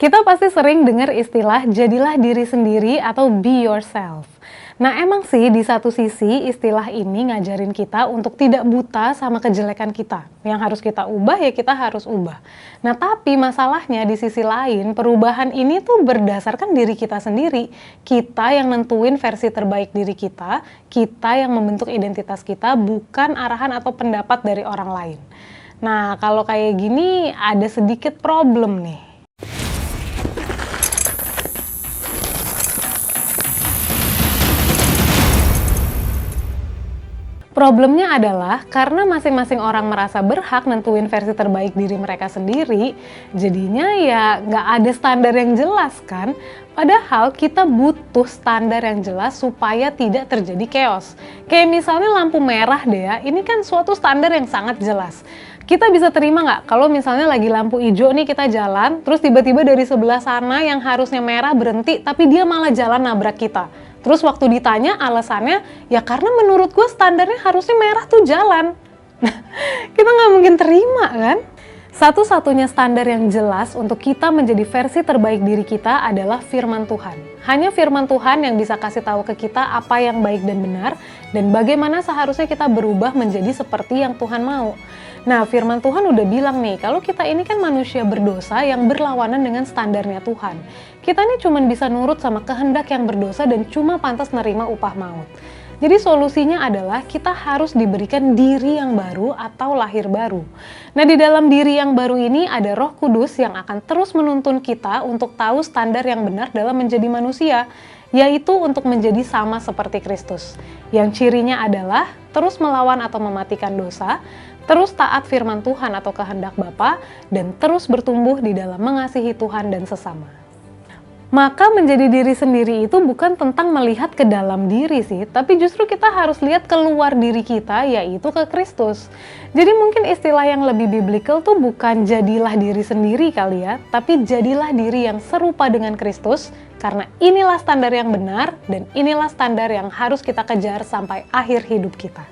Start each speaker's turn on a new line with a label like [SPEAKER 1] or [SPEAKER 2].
[SPEAKER 1] Kita pasti sering dengar istilah jadilah diri sendiri atau be yourself. Nah emang sih di satu sisi istilah ini ngajarin kita untuk tidak buta sama kejelekan kita. Yang harus kita ubah ya kita harus ubah. Nah tapi masalahnya di sisi lain perubahan ini tuh berdasarkan diri kita sendiri. Kita yang nentuin versi terbaik diri kita yang membentuk identitas kita bukan arahan atau pendapat dari orang lain. Nah kalau kayak gini ada sedikit problem nih. Problemnya adalah karena masing-masing orang merasa berhak nentuin versi terbaik diri mereka sendiri, jadinya ya nggak ada standar yang jelas kan? Padahal kita butuh standar yang jelas supaya tidak terjadi chaos. Kayak misalnya lampu merah deh ya, ini kan suatu standar yang sangat jelas. Kita bisa terima nggak kalau misalnya lagi lampu hijau nih kita jalan, terus tiba-tiba dari sebelah sana yang harusnya merah berhenti, tapi dia malah jalan nabrak kita. Terus waktu ditanya alasannya, ya karena menurut gue standarnya harusnya merah tuh jalan. Nah, kita nggak mungkin terima kan? Satu-satunya standar yang jelas untuk kita menjadi versi terbaik diri kita adalah firman Tuhan. Hanya firman Tuhan yang bisa kasih tahu ke kita apa yang baik dan benar, dan bagaimana seharusnya kita berubah menjadi seperti yang Tuhan mau. Nah, firman Tuhan udah bilang nih, kalau kita ini kan manusia berdosa yang berlawanan dengan standarnya Tuhan. Kita ini cuma bisa nurut sama kehendak yang berdosa dan cuma pantas nerima upah maut. Jadi solusinya adalah kita harus diberikan diri yang baru atau lahir baru. Nah di dalam diri yang baru ini ada Roh Kudus yang akan terus menuntun kita untuk tahu standar yang benar dalam menjadi manusia, yaitu untuk menjadi sama seperti Kristus. Yang cirinya adalah terus melawan atau mematikan dosa, terus taat firman Tuhan atau kehendak Bapa, dan terus bertumbuh di dalam mengasihi Tuhan dan sesama. Maka menjadi diri sendiri itu bukan tentang melihat ke dalam diri sih, tapi justru kita harus lihat keluar diri kita, yaitu ke Kristus. Jadi mungkin istilah yang lebih biblical tuh bukan jadilah diri sendiri kali ya, tapi jadilah diri yang serupa dengan Kristus, karena inilah standar yang benar, dan inilah standar yang harus kita kejar sampai akhir hidup kita.